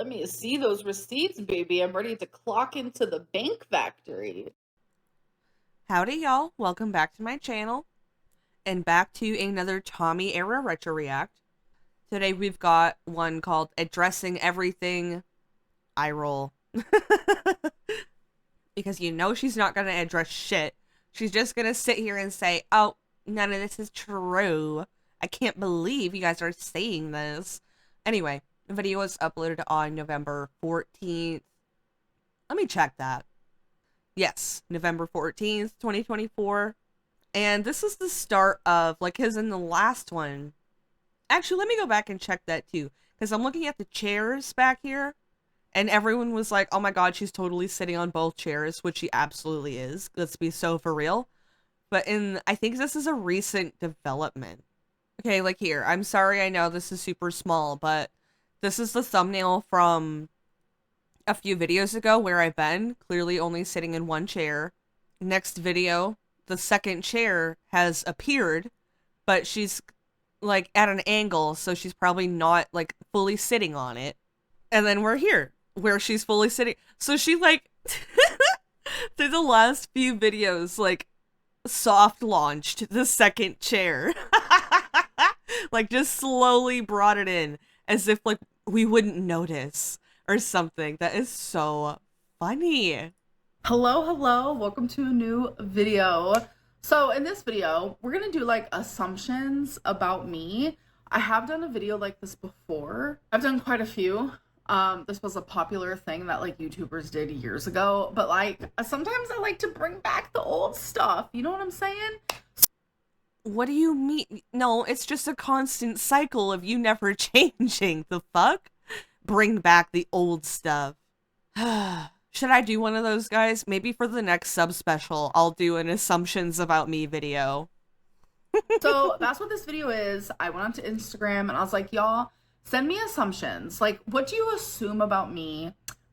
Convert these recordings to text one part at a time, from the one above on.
Let me see those receipts, baby. I'm ready to clock into the bank factory. Howdy y'all, welcome back to my channel, and back to another Tommy era retro react. Today we've got one called Addressing Everything Eye Roll. Because you know she's not gonna address shit. She's just gonna sit here and say, oh, none of this is true. I can't believe you guys are saying this. Anyway, the video was uploaded on November 14th. Let me check that. Yes, November 14th, 2024. And this is the start of, like, his in the last one. Actually, let me go back and check that too. Because I'm looking at the chairs back here. And everyone was like, oh my god, she's totally sitting on both chairs, which she absolutely is. Let's be so for real. But I think this is a recent development. Okay, like here. I'm sorry, I know this is super small, but this is the thumbnail from a few videos ago where I've been, clearly only sitting in one chair. Next video, the second chair has appeared, but she's like at an angle, so she's probably not like fully sitting on it. And then we're here, where she's fully sitting. So she like, through the last few videos, like soft launched the second chair. Like just slowly brought it in as if like we wouldn't notice or something. That is so funny. Hello, welcome to a new video. So in this video, we're gonna do like assumptions about me. I have done a video like this before. I've done quite a few. This was a popular thing that like YouTubers did years ago, but like sometimes I like to bring back the old stuff. You know what I'm saying? What do you mean? No, it's just a constant cycle of you never changing. The fuck? Bring back the old stuff. Should I do one of those, guys? Maybe for the next sub special, I'll do an assumptions about me video. So that's what this video is. I went onto Instagram and I was like, y'all, send me assumptions. Like, what do you assume about me?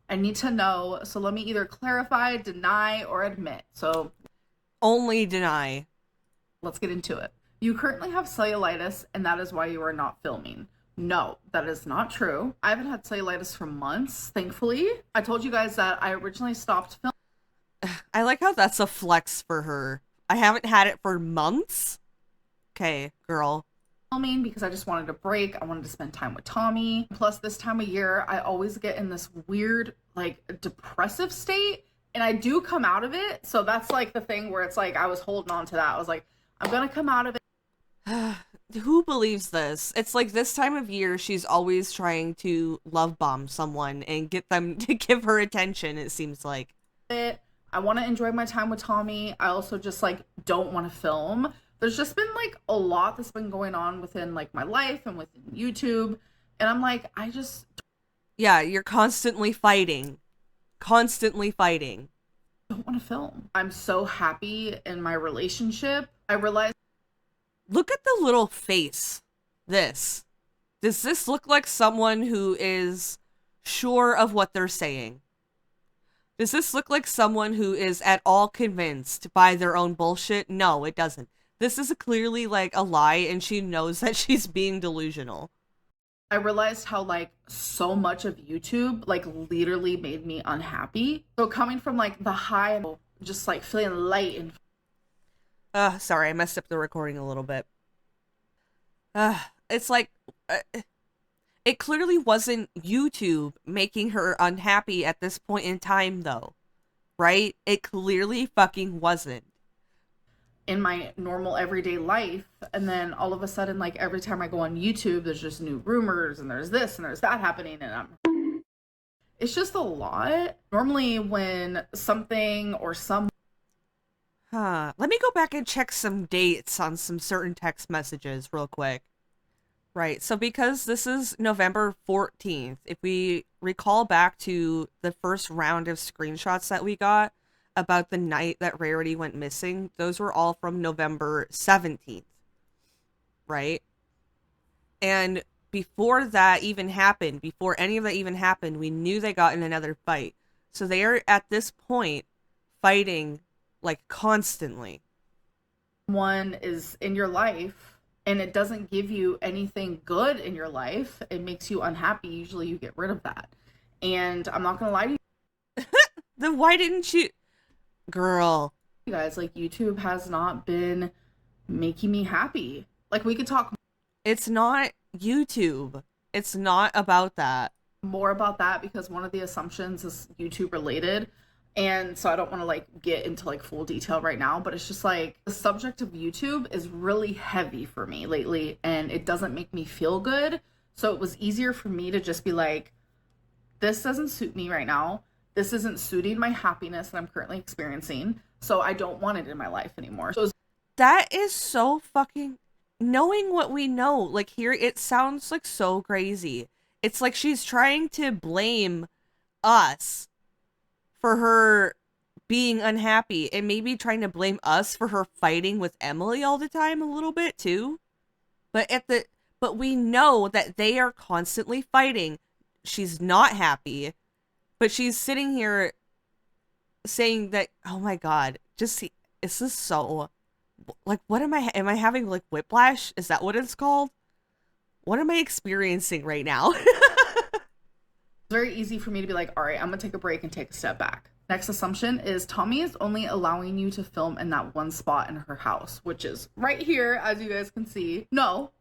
I need to know. So let me either clarify, deny, or admit. So Only deny. let's get into it. You currently have cellulitis, and that is why you are not filming. No, that is not true. I haven't had cellulitis for months, thankfully. I told you guys that I originally stopped I like how that's a flex for her. I haven't had it for months. Okay, girl. filming because I just wanted a break. I wanted to spend time with Tommy. Plus, this time of year, I always get in this weird, like, depressive state, and I do come out of it. So that's like the thing where it's like I was holding on to that. I was like, I'm gonna come out of it. Who believes this? It's like this time of year, she's always trying to love bomb someone and get them to give her attention, it seems like. I want to enjoy my time with Tommy. I also just like don't want to film. There's just been like a lot that's been going on within like my life and within YouTube. And I'm like, I just Yeah, you're constantly fighting. Constantly fighting. don't want to film. I'm so happy in my relationship. I realized Look at the little face. This. Does this look like someone who is sure of what they're saying? Does this look like someone who is at all convinced by their own bullshit? No, it doesn't. This is clearly like a lie, and she knows that she's being delusional. I realized how like so much of YouTube like literally made me unhappy. So coming from like the high, just like feeling light and Sorry, I messed up the recording a little bit. It's like, it clearly wasn't YouTube making her unhappy at this point in time, though. Right? It clearly fucking wasn't. in my normal everyday life, and then all of a sudden like every time I go on YouTube there's just new rumors and there's this and there's that happening, and it's just a lot. Normally when something or some Let me go back and check some dates on some certain text messages real quick. Right, so because this is November 14th, if we recall back to the first round of screenshots that we got about the night that Rarity went missing, those were all from November 17th, right? And before that even happened, before any of that even happened, we knew they got in another fight. So they are at this point fighting like constantly. one is in your life and it doesn't give you anything good in your life, it makes you unhappy, usually you get rid of that. And I'm not gonna lie to Then why didn't you, girl? you guys, like YouTube has not been making me happy. Like we could talk It's not YouTube. It's not about that. more about that because one of the assumptions is YouTube related. And so I don't want to like get into like full detail right now, but it's just like the subject of YouTube is really heavy for me lately and it doesn't make me feel good. So it was easier for me to just be like, this doesn't suit me right now. This isn't suiting my happiness that I'm currently experiencing. So I don't want it in my life anymore. So That is so fucking, knowing what we know, like here it sounds like so crazy. It's like she's trying to blame us for her being unhappy and maybe trying to blame us for her fighting with Emily all the time a little bit too. But but we know that they are constantly fighting. She's not happy, but she's sitting here saying that, oh my god, just see, is this so, like, what am I having like whiplash? Is that what it's called? What am I experiencing right now? very easy for me to be like, all right, I'm gonna take a break and take a step back. Next assumption is Tommy is only allowing you to film in that one spot in her house, which is right here, as you guys can see. No.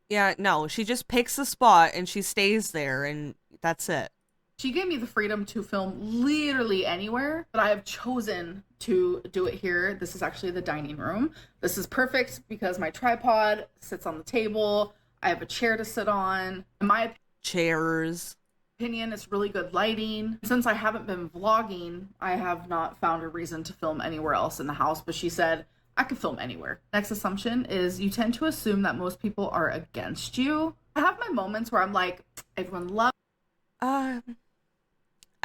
Yeah, no, she just picks a spot and she stays there and that's it. She gave me the freedom to film literally anywhere, but I have chosen to do it here. This is actually the dining room. This is perfect because my tripod sits on the table. I have a chair to sit on. In my Chairs. opinion, it's really good lighting. Since I haven't been vlogging, I have not found a reason to film anywhere else in the house, but she said I could film anywhere. Next assumption is you tend to assume that most people are against you. I have my moments where I'm like, everyone loves.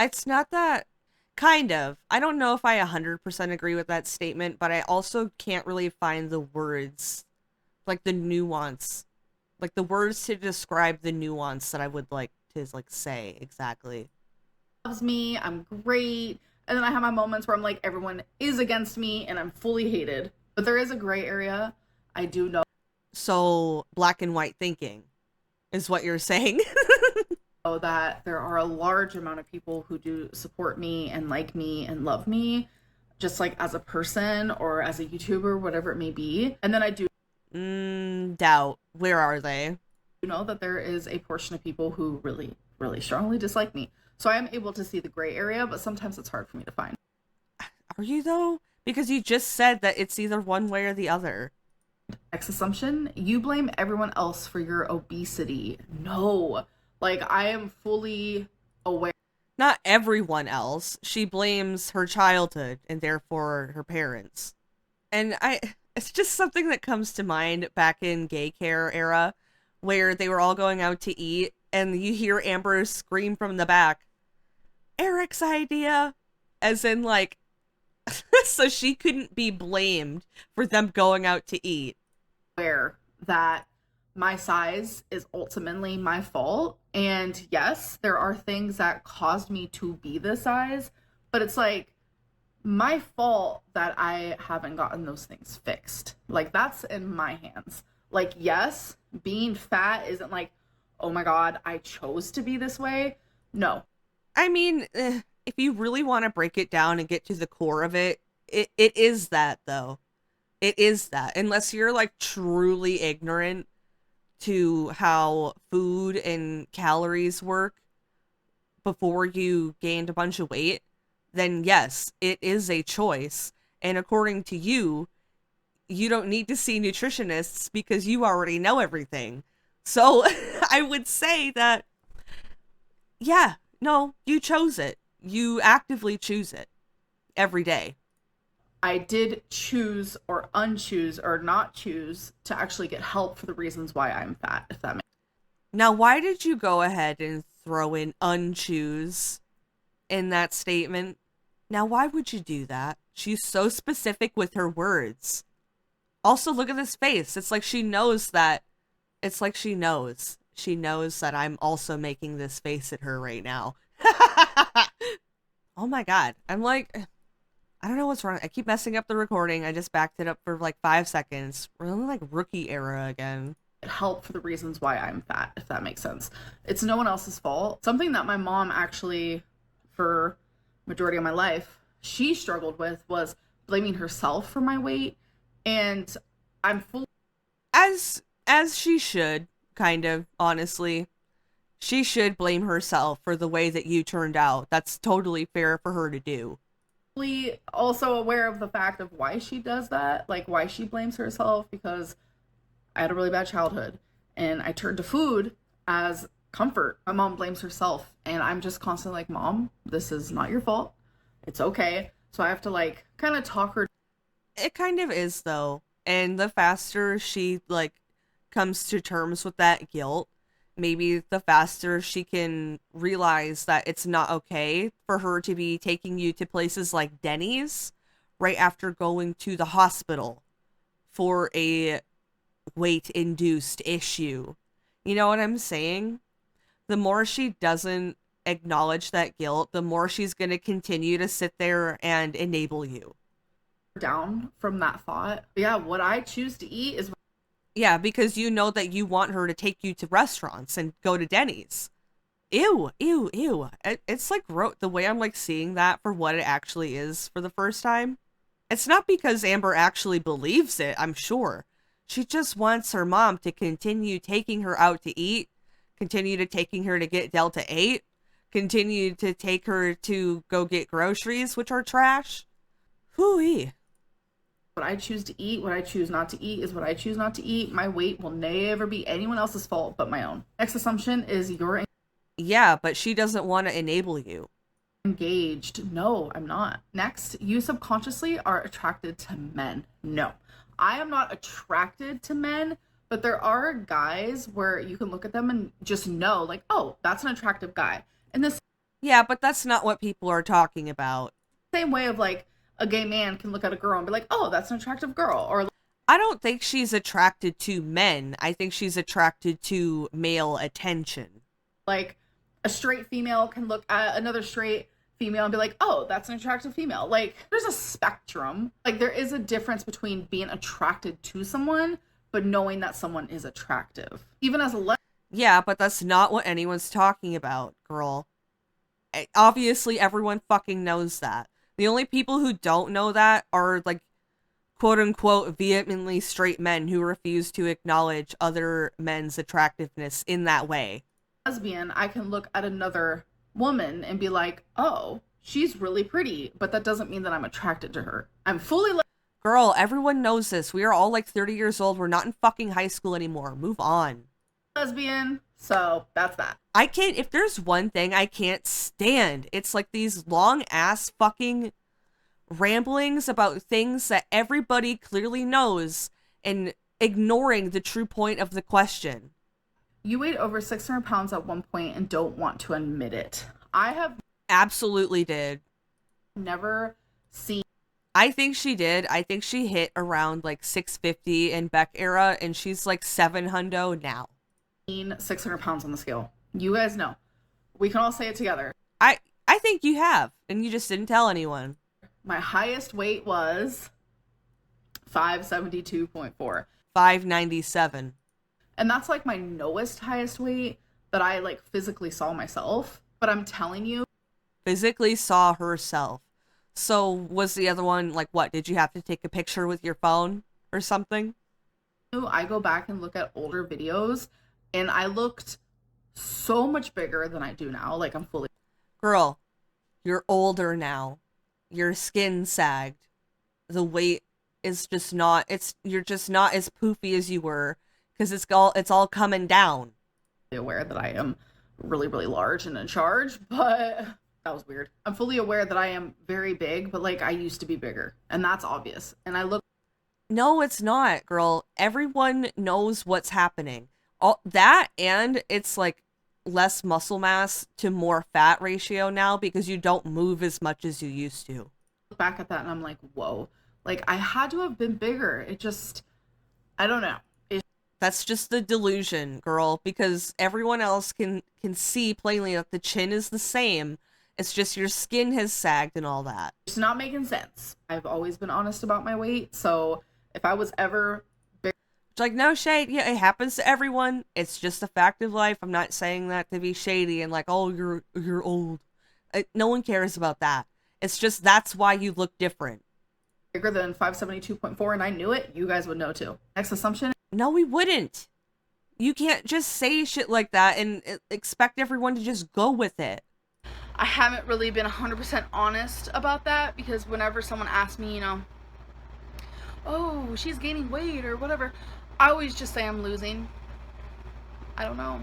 It's not that, kind of. I don't know if I 100% agree with that statement, but I also can't really find the words, like the nuance, like the words to describe the nuance that I would like to like say exactly. Loves me, I'm great. And then I have my moments where I'm like, everyone is against me and I'm fully hated. But there is a gray area. I do know So black and white thinking is what you're saying. that there are a large amount of people who do support me and like me and love me, just like as a person or as a YouTuber, whatever it may be. And then I do Doubt. Where are they? know that there is a portion of people who really, really strongly dislike me. So I am able to see the gray area, but sometimes it's hard for me to find. Are you though? Because you just said that it's either one way or the other. Next assumption, you blame everyone else for your obesity. No, like I am fully aware. Not everyone else. She blames her childhood and therefore her parents. And it's just something that comes to mind back in gay care era where they were all going out to eat and you hear Amber scream from the back, Eric's idea, as in like, so she couldn't be blamed for them going out to eat. That my size is ultimately my fault. And yes, there are things that caused me to be this size, but it's like my fault that I haven't gotten those things fixed. Like that's in my hands. Like, yes, being fat isn't like, oh my God, I chose to be this way. No. I mean, if you really want to break it down and get to the core of it, it is that though. It is that. Unless you're like truly ignorant to how food and calories work before you gained a bunch of weight, then yes, it is a choice. And according to you, you don't need to see nutritionists because you already know everything. So I would say that, yeah, no, you chose it. You actively choose it every day. I did choose or unchoose or not choose to actually get help for the reasons why I'm fat, if that makes sense. Now, why did you go ahead and throw in unchoose in that statement? Now, why would you do that? She's so specific with her words. Also, look at this face. It's like she knows that. It's like she knows. She knows that I'm also making this face at her right now. Oh my god. I'm like, I don't know what's wrong. I keep messing up the recording. I just backed it up for like 5 seconds. We're in like rookie era again. help for the reasons why I'm fat, if that makes sense. It's no one else's fault. Something that my mom actually, for majority of my life, she struggled with was blaming herself for my weight. And I'm full. As she should, kind of, honestly. She should blame herself for the way that you turned out. That's totally fair for her to do. Also aware of the fact of why she does that, like why she blames herself, because I had a really bad childhood and I turned to food as comfort. My mom blames herself and I'm just constantly like, Mom, this is not your fault. It's okay. So I have to like kind of talk her. It kind of is, though. And the faster she, like, comes to terms with that guilt, maybe the faster she can realize that it's not okay for her to be taking you to places like Denny's right after going to the hospital for a weight-induced issue. You know what I'm saying? The more she doesn't acknowledge that guilt, the more she's going to continue to sit there and enable you. Down from that thought. Yeah, what I choose to eat is. Yeah, because you know that you want her to take you to restaurants and go to Denny's. Ew, ew, ew. It's like the way I'm like seeing that for what it actually is for the first time. It's not because Amber actually believes it, I'm sure. She just wants her mom to continue taking her out to eat, continue to taking her to get Delta 8, continue to take her to go get groceries, which are trash. Hooey. What I choose to eat, what I choose not to eat is what I choose not to eat. My weight will never be anyone else's fault but my own. Next assumption is you're Yeah, but she doesn't want to enable you. engaged. No, I'm not. Next, you subconsciously are attracted to men. No, I am not attracted to men, but there are guys where you can look at them and just know, like, oh, that's an attractive guy. And the Yeah, but that's not what people are talking about. same way of like a gay man can look at a girl and be like, oh, that's an attractive girl. Or I don't think she's attracted to men. I think she's attracted to male attention. like a straight female can look at another straight female and be like, oh, that's an attractive female. Like there's a spectrum. Like there is a difference between being attracted to someone, but knowing that someone is attractive. Even as a Yeah, but that's not what anyone's talking about, girl. Obviously, everyone fucking knows that. The only people who don't know that are, like, quote-unquote vehemently straight men who refuse to acknowledge other men's attractiveness in that way. lesbian, I can look at another woman and be like, oh, she's really pretty, but that doesn't mean that I'm attracted to her. I'm fully Girl, everyone knows this. We are all like 30 years old. We're not in fucking high school anymore. Move on. lesbian, so that's that. I can't, if there's one thing I can't stand, it's like these long ass fucking ramblings about things that everybody clearly knows and ignoring the true point of the question. You weighed over 600 pounds at one point and don't want to admit it. I have Absolutely did. never seen. I think she did. I think she hit around like 650 in Beck era, and she's like 700 now. 600 pounds on the scale. You guys know. We can all say it together. I think you have, and you just didn't tell anyone. My highest weight was 572.4. 597. And that's like my lowest highest weight that I like physically saw myself. But I'm telling you, Physically saw herself. So was the other one like what? Did you have to take a picture with your phone or something? I go back and look at older videos and I looked so much bigger than I do now. Like I'm fully. Girl, you're older now. Your skin sagged. The weight is just not, you're just not as poofy as you were because it's all coming down. Aware that I am really, really large and in charge, but that was weird. I'm fully aware that I am very big, but like I used to be bigger and that's obvious. And I look. No, it's not, girl. Everyone knows what's happening. All that, and it's like less muscle mass to more fat ratio now because you don't move as much as you used to. Look back at that and I'm like, whoa, like I had to have been bigger. It just, I don't know. That's just the delusion, girl, because everyone else can see plainly that the chin is the same. It's just your skin has sagged and all that. It's not making sense. I've always been honest about my weight, so if I was ever big, It's like, no shade. Yeah, it happens to everyone. It's just a fact of life. I'm not saying that to be shady and like, oh, you're old. No one cares about that. It's just that's why you look different. Bigger than 572.4, and I knew it, you guys would know too. Next assumption. No, we wouldn't. You can't just say shit like that and expect everyone to just go with it. I haven't really been 100% honest about that, because whenever someone asks me, oh, she's gaining weight or whatever, I always just say I'm losing. I don't know.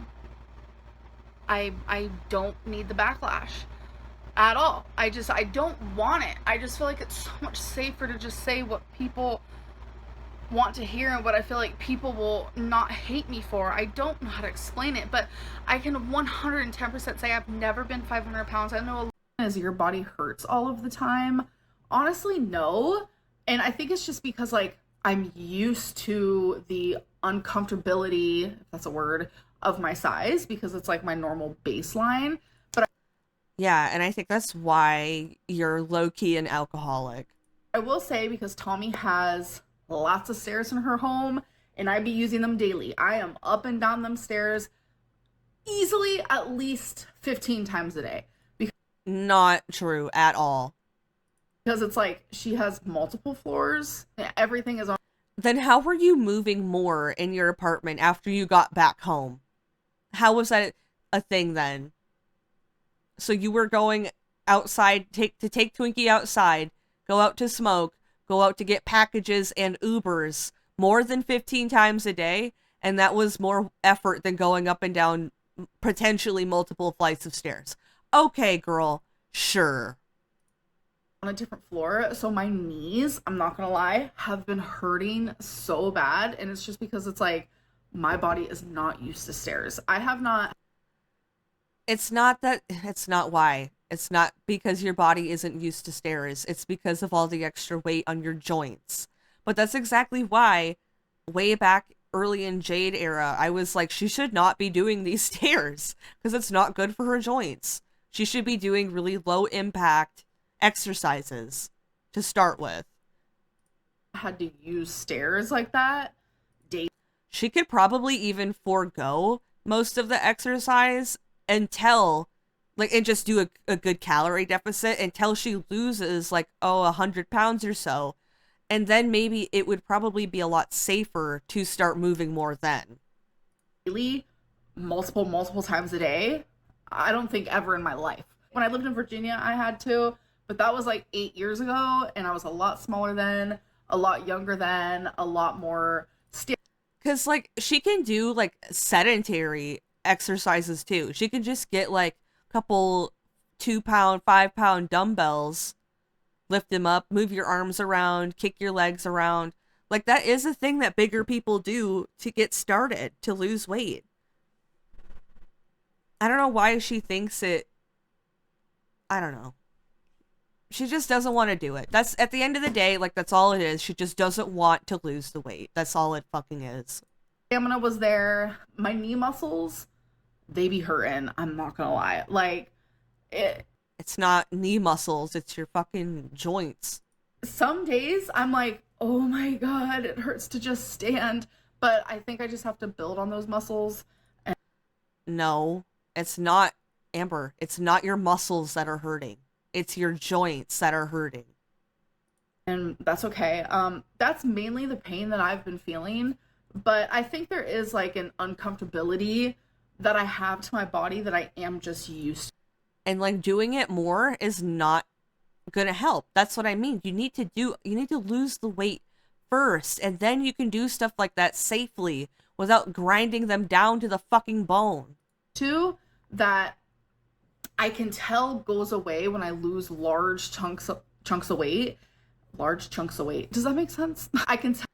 I don't need the backlash at all. I don't want it. I just feel like it's so much safer to just say what people want to hear and what I feel like people will not hate me for. I don't know how to explain it, but I can 110% say I've never been 500 pounds. I know as your body hurts all of the time. Honestly, no. And I think it's just because like I'm used to the uncomfortability, if that's a word, of my size, because it's like my normal baseline. But yeah, and I think that's why you're low-key an alcoholic. I will say, because Tommy has lots of stairs in her home and I be using them daily, I am up and down them stairs easily at least 15 times a day. Not true at all. Because it's like she has multiple floors. Everything is on. Then how were you moving more in your apartment after you got back home? How was that a thing then? So you were going outside, take Twinkie outside, go out to smoke, go out to get packages and Ubers more than 15 times a day, and that was more effort than going up and down potentially multiple flights of stairs. Okay, girl, sure. On a different floor, so my knees, I'm not gonna lie, have been hurting so bad, and it's just because it's like my body is not used to stairs. I have not. It's not why. It's not because your body isn't used to stairs. It's because of all the extra weight on your joints. But that's exactly why way back early in Jade era, I was like, she should not be doing these stairs because it's not good for her joints. She should be doing really low impact exercises to start with. Had to use stairs like that. She could probably even forego most of the exercise until and just do a good calorie deficit until she loses 100 pounds or so, and then maybe it would probably be a lot safer to start moving more then. Really, multiple times a day. I don't think ever in my life. When I lived in Virginia, I had to, but that was like 8 years ago, and I was a lot smaller then, a lot younger then, a lot more. Because she can do sedentary exercises too. She can just get couple 2-pound, 5-pound dumbbells, lift them up, move your arms around, kick your legs around. That is a thing that bigger people do to get started, to lose weight. I don't know why she thinks it. I don't know. She just doesn't want to do it. That's at the end of the day, that's all it is. She just doesn't want to lose the weight. That's all it fucking is. Stamina was there. My knee muscles, they be hurting. I'm not gonna lie. It's not knee muscles. It's your fucking joints. Some days I'm like, oh my God, it hurts to just stand. But I think I just have to build on those muscles. No, it's not, Amber. It's not your muscles that are hurting. It's your joints that are hurting. And that's okay. That's mainly the pain that I've been feeling. But I think there is an uncomfortability that I have to my body that I am just used to. And doing it more is not gonna help. That's what I mean. You need to lose the weight first, and then you can do stuff like that safely without grinding them down to the fucking bone. Too, that I can tell goes away when I lose large chunks of weight. Large chunks of weight. Does that make sense? I can tell.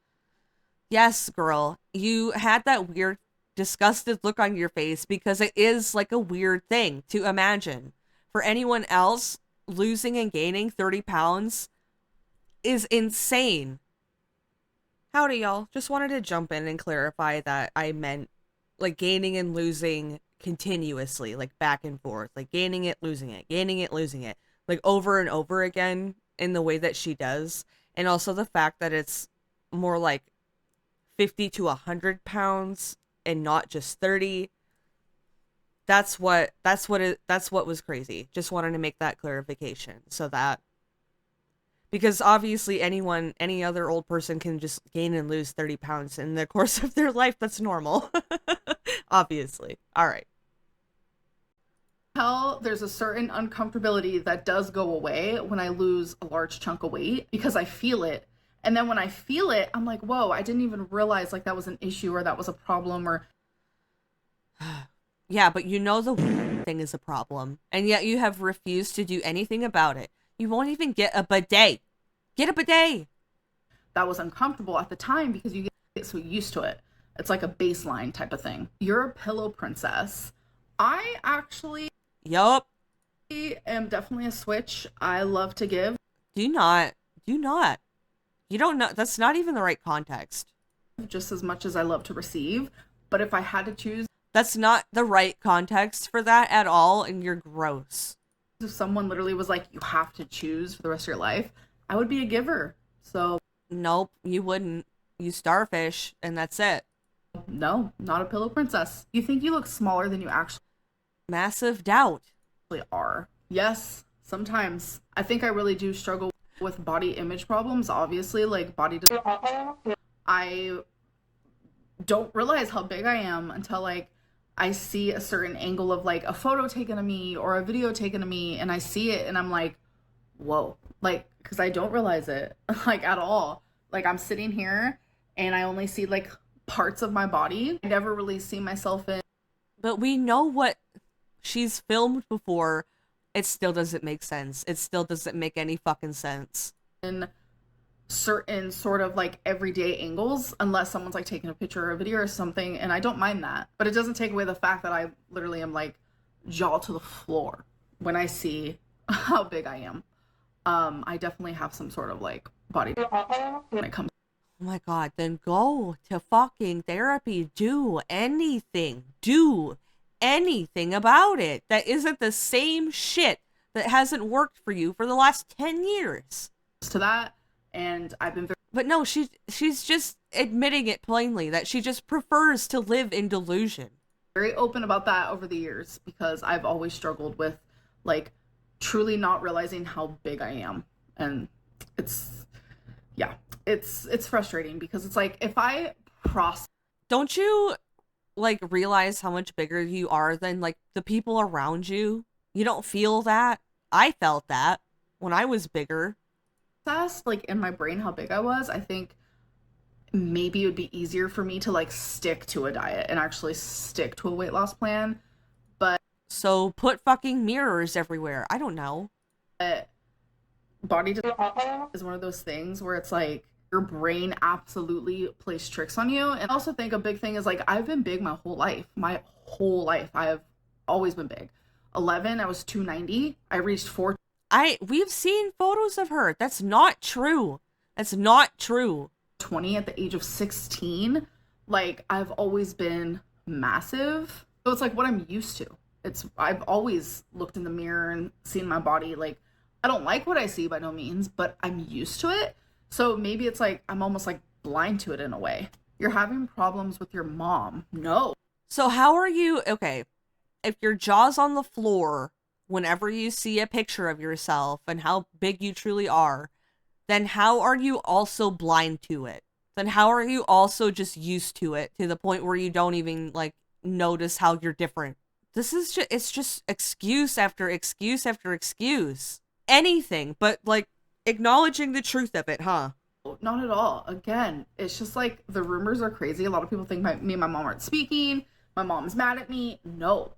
Yes, girl. You had that weird, disgusted look on your face because it is a weird thing to imagine. For anyone else, losing and gaining 30 pounds is insane. Howdy, y'all. Just wanted to jump in and clarify that I meant gaining and losing continuously, back and forth, gaining it, losing it, gaining it, losing it, over and over again in the way that she does. And also the fact that it's more 50 to 100 pounds and not just 30. That's what was crazy. Just wanted to make that clarification so that, because obviously any other old person can just gain and lose 30 pounds in the course of their life. That's normal. Obviously. All right. There's a certain uncomfortability that does go away when I lose a large chunk of weight because I feel it. And then when I feel it, I'm like, whoa, I didn't even realize like that was an issue or that was a problem or. Yeah, but you know the thing is a problem, and yet you have refused to do anything about it. You won't even get a bidet. Get a bidet! That was uncomfortable at the time because you get so used to it. It's like a baseline type of thing. You're a pillow princess. I actually am definitely a switch. I love to give. Do not. You don't know. That's not even the right context. Just as much as I love to receive. But if I had to choose. That's not the right context for that at all, and you're gross. If someone literally was like, you have to choose for the rest of your life, I would be a giver. So. Nope, you wouldn't. You starfish, and that's it. No, not a pillow princess. You think you look smaller than you actually. Massive doubt. Are. Yes, sometimes. I think I really do struggle with body image problems, obviously, like body. I don't realize how big I am until like I see a certain angle of like a photo taken of me or a video taken of me and I see it and I'm like, whoa, like, because I don't realize it like at all. Like I'm sitting here and I only see like parts of my body. I never really see myself in. But we know what she's filmed before. It still doesn't make sense. It still doesn't make any fucking sense. In certain sort of like everyday angles, unless someone's like taking a picture or a video or something, and I don't mind that. But it doesn't take away the fact that I literally am like jaw to the floor when I see how big I am. I definitely have some sort of like body when it comes. Oh my god, then go to fucking therapy. Do anything. Do anything about it that isn't the same shit that hasn't worked for you for the last 10 years. To that, and I've been very. But no, she's just admitting it plainly that she just prefers to live in delusion. Very open about that over the years because I've always struggled with like truly not realizing how big I am, and it's frustrating because it's like if I process. Don't you like realize how much bigger you are than like the people around you? You don't feel that? I felt that when I was bigger. Like in my brain how big I was, I think maybe it would be easier for me to like stick to a diet and actually stick to a weight loss plan. But so put fucking mirrors everywhere. I don't know. Body is one of those things where it's like your brain absolutely plays tricks on you. And I also think a big thing is like I've been big my whole life. I have always been big. 11, I was 290. I reached 4. We've seen photos of her. That's not true. That's not true. 20 at the age of 16. Like I've always been massive. So it's like what I'm used to. I've always looked in the mirror and seen my body. Like I don't like what I see by no means, but I'm used to it. So maybe it's like I'm almost like blind to it in a way. You're having problems with your mom. No. So how are you, okay, if your jaw's on the floor whenever you see a picture of yourself and how big you truly are, then how are you also blind to it? Then how are you also just used to it to the point where you don't even like notice how you're different? This is just, it's just excuse after excuse after excuse. Anything but like acknowledging the truth of it, huh? Not at all. Again, it's just like the rumors are crazy. A lot of people think me and my mom aren't speaking. My mom's mad at me. No,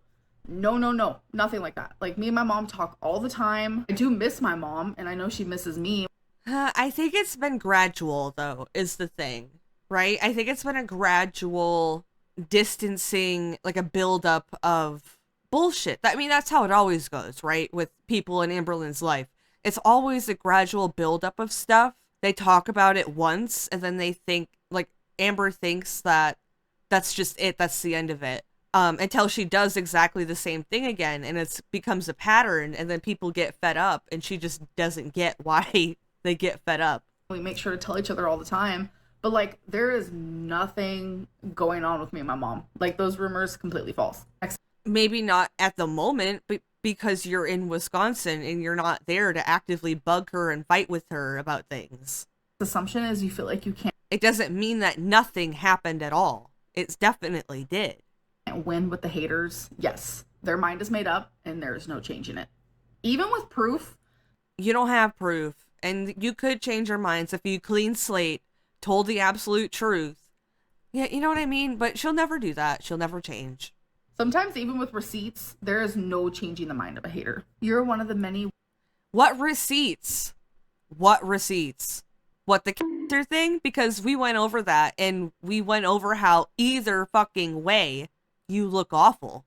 nothing like that. Like me and my mom talk all the time. I do miss my mom and I know she misses me. I think it's been gradual though, is the thing, right? I think it's been a gradual distancing, like a buildup of bullshit. I mean, that's how it always goes, right? With people in Amberlynn's life. It's always a gradual buildup of stuff. They talk about it once and then they think, like Amber thinks that that's just it. That's the end of it. Until she does exactly the same thing again and it becomes a pattern and then people get fed up and she just doesn't get why they get fed up. We make sure to tell each other all the time, But like, there is nothing going on with me and my mom. Like, those rumors completely false. Maybe not at the moment, but because you're in Wisconsin and you're not there to actively bug her and fight with her about things. Assumption is you feel like you can't It doesn't mean that nothing happened at all. It definitely did. win with the haters. Yes, their mind is made up and there's no changing it. Even with proof. You don't have proof, and you could change your minds if you clean slate, told the absolute truth. Yeah, you know what I mean? But she'll never do that. She'll never change. Sometimes even with receipts, there is no changing the mind of a hater. You're one of the many. What receipts? What receipts? What, the cancer thing? Because we went over that, and we went over how either fucking way you look awful.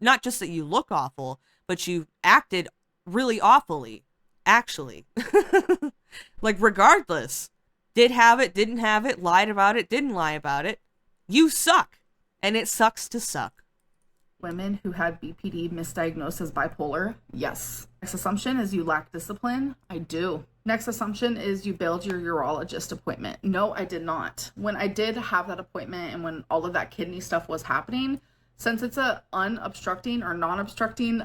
Not just that you look awful, but you acted really awfully, actually. Like, regardless. Did have it, didn't have it, lied about it, didn't lie about it. You suck. And it sucks to suck. Women who had BPD misdiagnosed as bipolar? Yes. Next assumption is you lack discipline? I do. Next assumption is you bailed your urologist appointment. No, I did not. When I did have that appointment and when all of that kidney stuff was happening, since it's a unobstructing or non-obstructing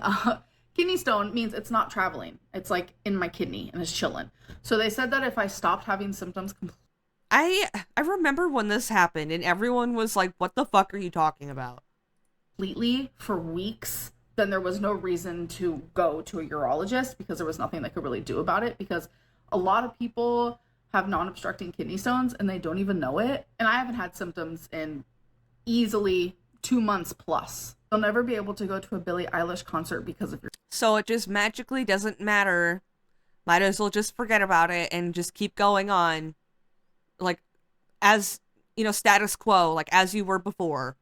kidney stone means it's not traveling. It's like in my kidney and it's chilling. So they said that if I stopped having symptoms I remember when this happened and everyone was like, what the fuck are you talking about? completely for weeks, then there was no reason to go to a urologist because there was nothing they could really do about it, because a lot of people have non-obstructing kidney stones and they don't even know it. And I haven't had symptoms in easily 2 months plus. You'll never be able to go to a Billie Eilish concert because of your. So it just magically doesn't matter. Might as well just forget about it and just keep going on. Like, as, you know, status quo, like as you were before.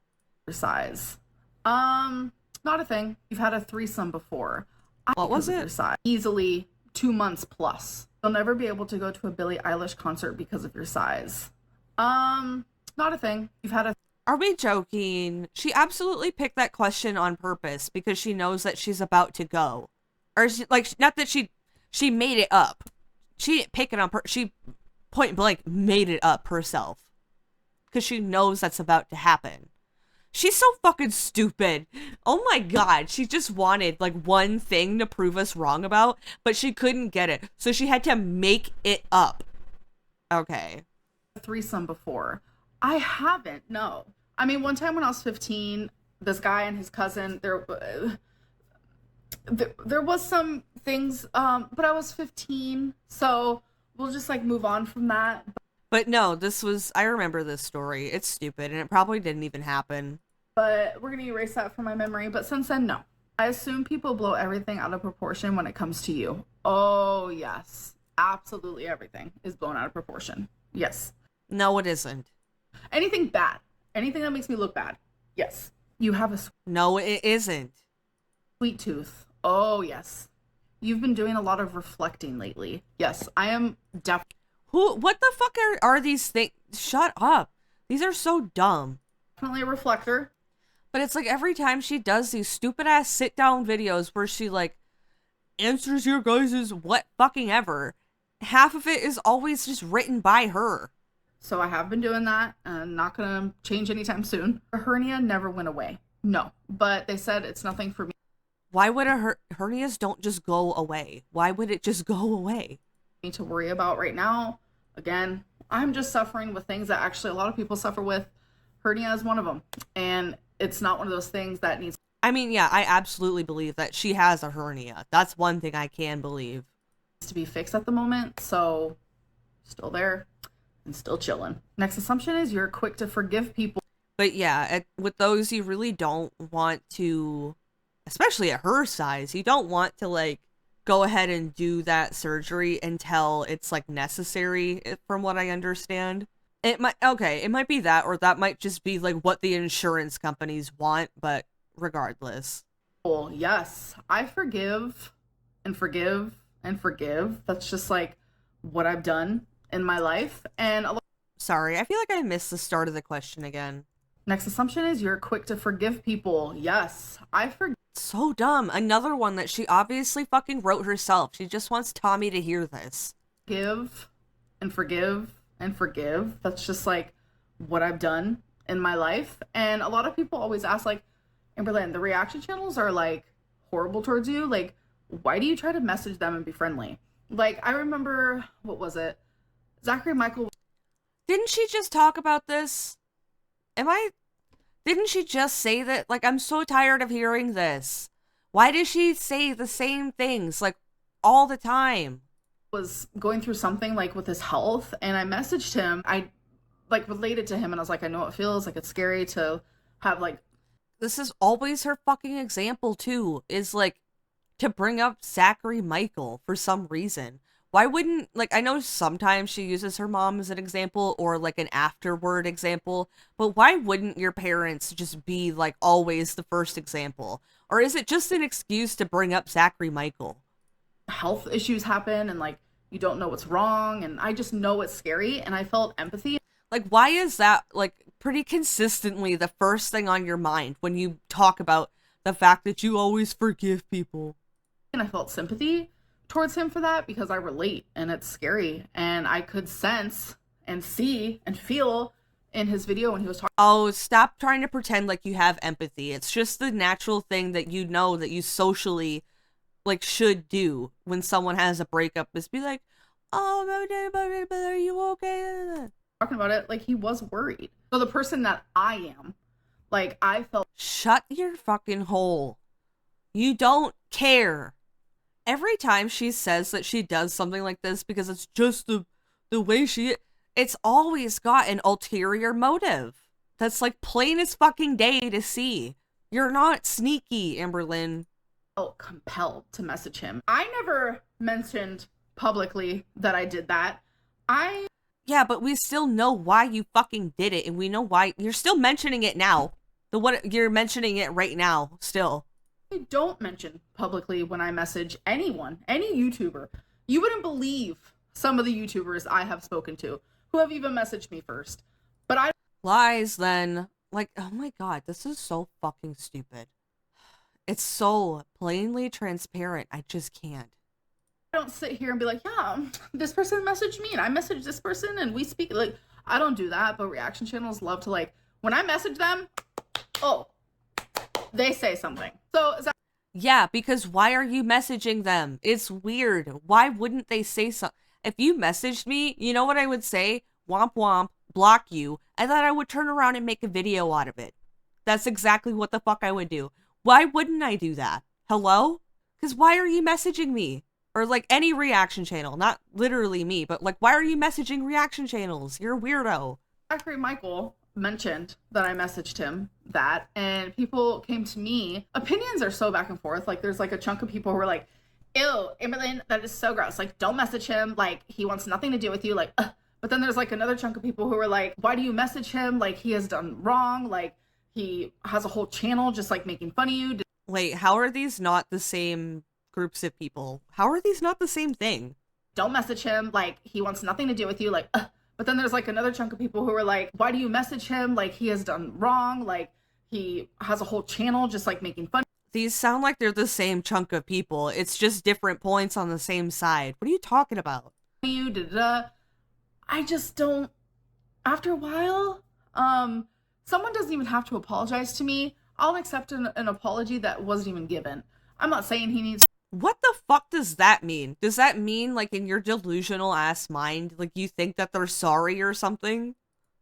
Size. Not a thing. You've had a threesome before. What was it? Your size. Easily 2 months plus. You'll never be able to go to a Billie Eilish concert because of your size. Not a thing. You've had a. Are we joking? She absolutely picked that question on purpose because she knows that she's about to go. Or, not that she made it up. She didn't pick it on she point blank made it up herself. Because she knows that's about to happen. She's so fucking stupid. Oh my god, she just wanted, like, one thing to prove us wrong about, but she couldn't get it. So she had to make it up. Okay. Threesome before. I haven't, no. I mean, one time when I was 15, this guy and his cousin, there was some things, but I was 15, so we'll just, like, move on from that. But no, I remember this story. It's stupid, and it probably didn't even happen. But we're going to erase that from my memory. But since then, no. I assume people blow everything out of proportion when it comes to you. Oh, yes. Absolutely everything is blown out of proportion. Yes. No, it isn't. Anything bad. Anything that makes me look bad. Yes. You have a No, it isn't. sweet tooth. Oh, yes. You've been doing a lot of reflecting lately. Yes, I am definitely. What the fuck are these things? Shut up. These are so dumb. Definitely a reflector. But it's like every time she does these stupid ass sit down videos where she like answers your guys' what fucking ever, half of it is always just written by her. So I have been doing that and not going to change anytime soon. A hernia never went away. No, but they said it's nothing for me. Why would hernias don't just go away? Why would it just go away? To worry about right now. Again, I'm just suffering with things that actually a lot of people suffer with. Hernia is one of them. And it's not one of those things that needs. I mean, yeah, I absolutely believe that she has a hernia. That's one thing I can believe. To be fixed at the moment. So still there and still chilling. Next assumption is you're quick to forgive people. But yeah, with those, you really don't want to, especially at her size, you don't want to like go ahead and do that surgery until it's like necessary, from what I understand. It might be that, or that might just be like what the insurance companies want, but regardless. Oh, yes. I forgive and forgive and forgive. That's just like what I've done in my life. And sorry, I feel like I missed the start of the question again. Next assumption is you're quick to forgive people. Yes, I forgive. So dumb. Another one that she obviously fucking wrote herself. She just wants Tommy to hear this. Give and forgive and forgive. That's just like what I've done in my life. And a lot of people always ask, like, Amberlynn, the reaction channels are like horrible towards you. Like, why do you try to message them and be friendly? Like, I remember, what was it? Zachary Michael. Didn't she just talk about this? Am I... Didn't she just say that? Like, I'm so tired of hearing this. Why does she say the same things, like, all the time? Was going through something like with his health, and I messaged him. I like related to him, and I was like, I know it feels like it's scary to have like. This is always her fucking example, too, is like to bring up Zachary Michael for some reason. Why wouldn't, like, I know sometimes she uses her mom as an example or like an afterword example, but why wouldn't your parents just be like always the first example? Or is it just an excuse to bring up Zachary Michael? Health issues happen, and like you don't know what's wrong, and I just know it's scary, and I felt empathy. Like, why is that, like, pretty consistently the first thing on your mind when you talk about the fact that you always forgive people? And I felt sympathy towards him for that because I relate, and it's scary, and I could sense and see and feel in his video when he was talking. Oh, stop trying to pretend like you have empathy. It's just the natural thing that you know that you socially, like, should do when someone has a breakup is be like, oh, are you okay? Talking about it, like, he was worried. So the person that I am, like, I felt. Shut your fucking hole. You don't care. Every time she says that she does something like this because it's just the way it's always got an ulterior motive. That's like plain as fucking day to see. You're not sneaky, Amberlynn. Felt compelled to message him. I never mentioned publicly that I did that. Yeah, but we still know why you fucking did it, and we know why you're still mentioning it now. You're mentioning it right now, still. I don't mention publicly when I message anyone, any YouTuber. You wouldn't believe some of the YouTubers I have spoken to who have even messaged me first. But I lies then. Like, oh my god, this is so fucking stupid. It's so plainly transparent. I just can't. I don't sit here and be like, yeah, this person messaged me and I messaged this person and we speak. Like, I don't do that, but reaction channels love to, like, when I message them, oh, they say something. So is that. Yeah, because why are you messaging them? It's weird. Why wouldn't they say something? If you messaged me, you know what I would say? Womp womp, block you, and then I would turn around and make a video out of it. That's exactly what the fuck I would do. Why wouldn't I do that? Hello? Because why are you messaging me? Or like any reaction channel, not literally me, but like, why are you messaging reaction channels? You're a weirdo. Zachary Michael mentioned that I messaged him that, and people came to me. Opinions are so back and forth. Like, there's like a chunk of people who are like, ew, Amberlynn, that is so gross. Like, don't message him. Like, he wants nothing to do with you. Like, ugh. But then there's like another chunk of people who are like, why do you message him? Like, he has done wrong. Like, he has a whole channel just like making fun of you. Wait, how are these not the same groups of people? How are these not the same thing? Don't message him. Like, he wants nothing to do with you. Like, ugh. But then there's like another chunk of people who are like, why do you message him? Like, he has done wrong. Like, he has a whole channel just like making fun. These sound like they're the same chunk of people. It's just different points on the same side. What are you talking about? You I just don't. After a while, someone doesn't even have to apologize to me. I'll accept an apology that wasn't even given. I'm not saying he needs. What the fuck does that mean? Does that mean, like, in your delusional ass mind, like, you think that they're sorry or something?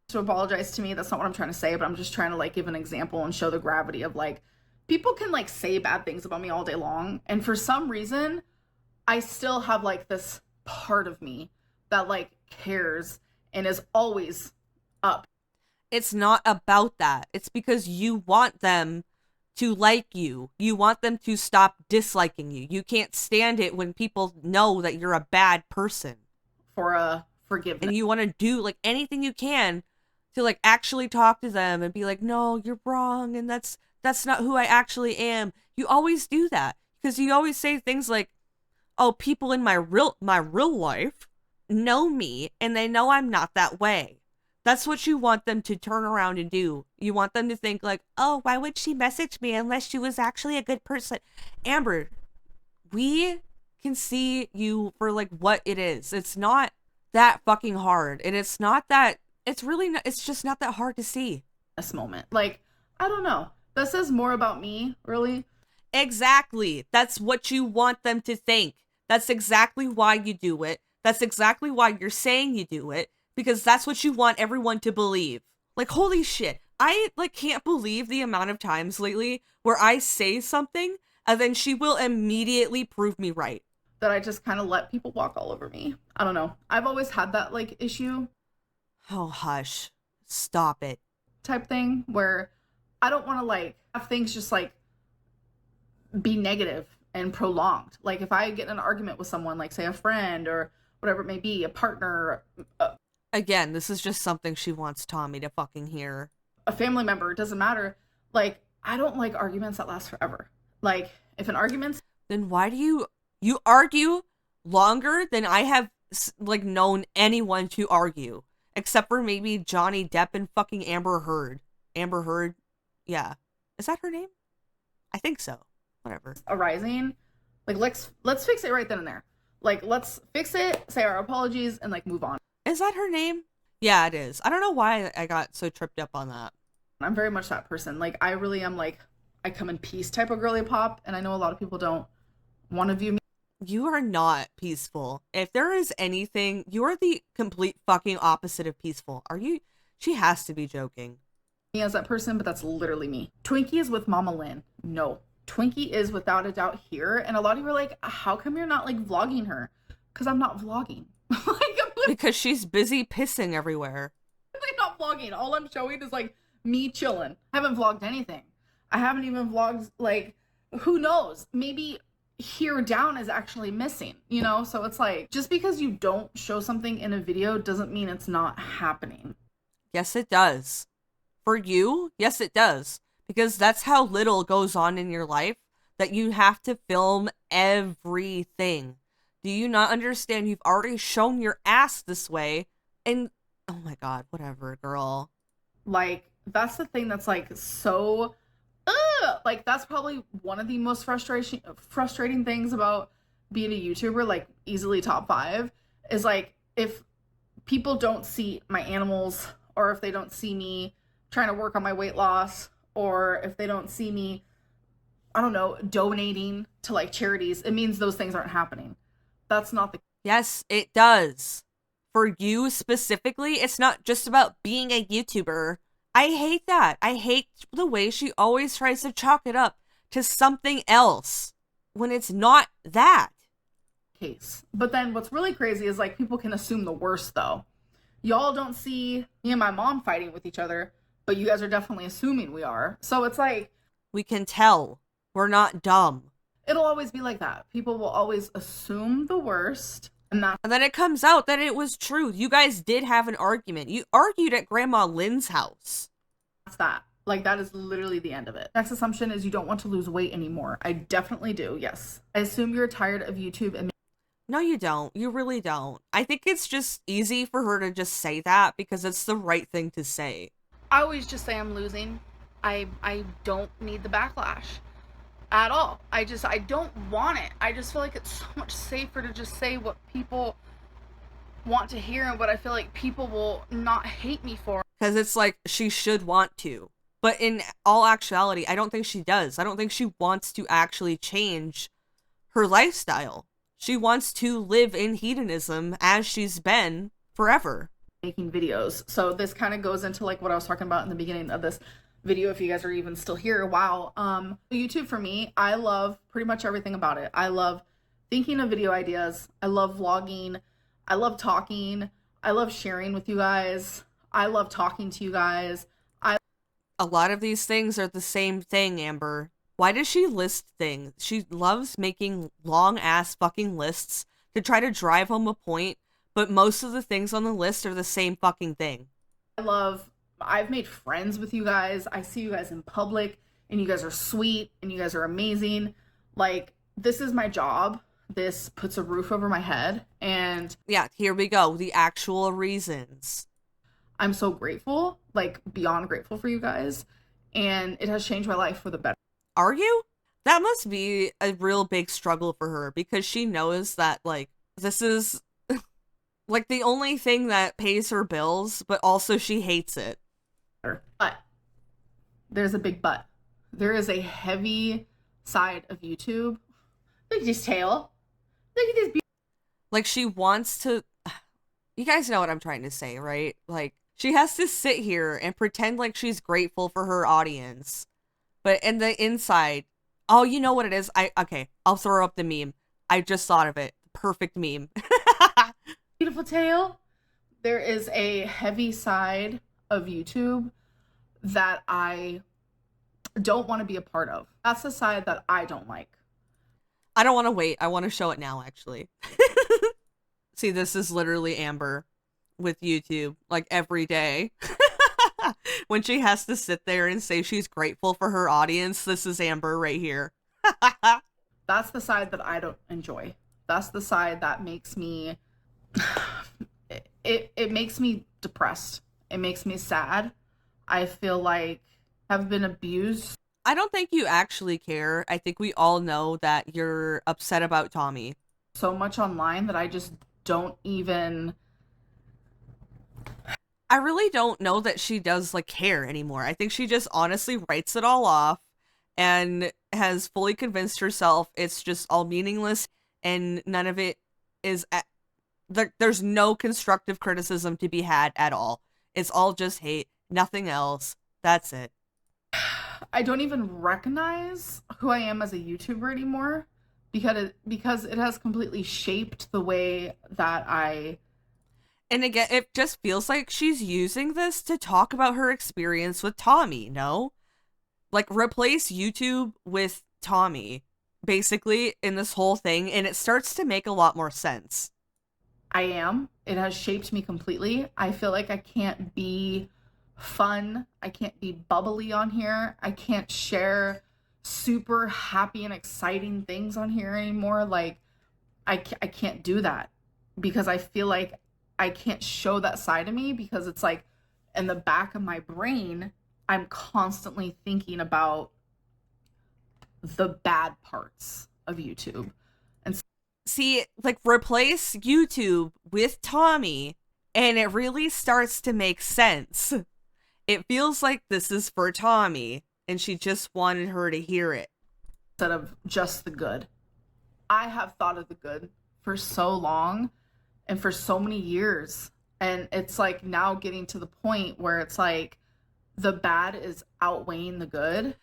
To apologize to me. That's not what I'm trying to say, but I'm just trying to, like, give an example and show the gravity of, like, people can, like, say bad things about me all day long. And for some reason, I still have, like, this part of me that, like, cares and is always up. It's not about that. It's because you want them to like you. You want them to stop disliking you. You can't stand it when people know that you're a bad person. For a forgiveness. And you want to do like anything you can to like actually talk to them and be like, no, you're wrong. And that's not who I actually am. You always do that because you always say things like, oh, people in my real life know me and they know I'm not that way. That's what you want them to turn around and do. You want them to think like, oh, why would she message me unless she was actually a good person? Amber, we can see you for like what it is. It's not that fucking hard. And it's not that, it's really not, it's just not that hard to see. This moment. Like, I don't know. That says more about me, really. Exactly. That's what you want them to think. That's exactly why you do it. That's exactly why you're saying you do it, because that's what you want everyone to believe. Like, holy shit. I like can't believe the amount of times lately where I say something and then she will immediately prove me right. That I just kind of let people walk all over me. I don't know. I've always had that like issue Oh, hush. Stop it. type thing where I don't want to like have things just like be negative and prolonged. Like if I get in an argument with someone, like say a friend or whatever it may be, a partner, Again, this is just something she wants Tommy to fucking hear. a family member, it doesn't matter. Like I don't like arguments that last forever. Like if an argument's Then why do you argue longer than I have like known anyone to argue, except for maybe Johnny Depp and fucking Amber Heard. Amber Heard, yeah, is that her name? I think so. Whatever. arising, like let's fix it right then and there. Like let's fix it, say our apologies, and like move on. Is that her name? Yeah, it is. I don't know why I got so tripped up on that. I'm very much that person. Like I really am like I come in peace type of girly pop, and I know a lot of people don't want to view me You are not peaceful. If there is anything, you are the complete fucking opposite of peaceful. Are you? She has to be joking. as that person, but that's literally me. Twinkie is with Mama Lynn. No. Twinkie is without a doubt here. And a lot of you are like, how come you're not like vlogging her? Because I'm not vlogging. Like I'm Because she's busy pissing everywhere. literally not vlogging. All I'm showing is like me chilling. I haven't vlogged anything. I haven't even vlogged like who knows? Maybe here down is actually missing, you know? So it's like just because you don't show something in a video doesn't mean it's not happening. Yes, it does. For you, yes, it does. Because that's how little goes on in your life that you have to film everything. Do you not understand? You've already shown your ass this way. And, oh my god, whatever, girl. Like, that's the thing that's like so, like, that's probably one of the most frustrating things about being a YouTuber, like, easily top 5, is like, if people don't see my animals, or if they don't see me trying to work on my weight loss, or if they don't see me, I don't know, donating to like charities, it means those things aren't happening. That's not the Yes, it does. For you specifically, it's not just about being a YouTuber. I hate that. I hate the way she always tries to chalk it up to something else when it's not that. case. But then what's really crazy is like people can assume the worst though. Y'all don't see me and my mom fighting with each other, but you guys are definitely assuming we are. So it's like We can tell. We're not dumb. it'll always be like that. People will always assume the worst, and And then it comes out that it was true. You guys did have an argument. You argued at Grandma Lynn's house. that's that. Like that is literally the end of it. Next assumption is you don't want to lose weight anymore. I definitely do. Yes. I assume you're tired of YouTube and No, you don't. You really don't. I think it's just easy for her to just say that because it's the right thing to say. I always just say I'm losing. I don't need the backlash at all. I don't want it. I just feel like it's so much safer to just say what people want to hear and what I feel like people will not hate me for. Because it's like she should want to. But in all actuality, I don't think she does. I don't think she wants to actually change her lifestyle. She wants to live in hedonism as she's been forever. Making videos. So this kind of goes into like what I was talking about in the beginning of this video, if you guys are even still here. Wow. YouTube for me, I love pretty much everything about it. I love thinking of video ideas. I love vlogging. I love talking. I love sharing with you guys. I love talking to you guys. A lot of these things are the same thing, Amber. Why does she list things? She loves making long ass fucking lists to try to drive home a point, but most of the things on the list are the same fucking thing. I've made friends with you guys. I see you guys in public and you guys are sweet and you guys are amazing. Like, this is my job. This puts a roof over my head. And yeah, here we go. The actual reasons. I'm so grateful, like beyond grateful for you guys. And it has changed my life for the better. Are you? That must be a real big struggle for her because she knows that, like, this is Like the only thing that pays her bills, but also she hates it. But there's a big but. There is a heavy side of YouTube. Look at this tail. Look at this. Like she wants to. You guys know what I'm trying to say, right? Like she has to sit here and pretend like she's grateful for her audience, but in the inside, oh, you know what it is? Okay, I'll throw up the meme. I just thought of it. Perfect meme. Beautiful tail. There is a heavy side of YouTube that I don't want to be a part of. That's the side that I don't like. I don't want to wait. I want to show it now, actually. See, this is literally Amber with YouTube, like every day. When she has to sit there and say she's grateful for her audience, this is Amber right here. That's the side that I don't enjoy. That's the side that makes me it makes me depressed. It makes me sad. I feel like I've been abused I don't think you actually care. I think we all know that you're upset about Tommy. so much online that I just don't even. I really don't know that she does like care anymore. I think she just honestly writes it all off and has fully convinced herself it's just all meaningless and none of it is there's no constructive criticism to be had at all. It's all just hate, nothing else. That's it. I don't even recognize who I am as a YouTuber anymore because it has completely shaped the way that I. And again, it just feels like she's using this to talk about her experience with Tommy, no? Like, replace YouTube with Tommy, basically, in this whole thing, and it starts to make a lot more sense. I am. It has shaped me completely. I feel like I can't be fun. I can't be bubbly on here. I can't share super happy and exciting things on here anymore. Like, I can't do that because I feel like I can't show that side of me because it's like in the back of my brain, I'm constantly thinking about the bad parts of YouTube. And See, like, replace YouTube with Tommy, and it really starts to make sense. It feels like this is for Tommy, and she just wanted her to hear it. instead of just the good, I have thought of the good for so long and for so many years. And it's like now getting to the point where it's like the bad is outweighing the good.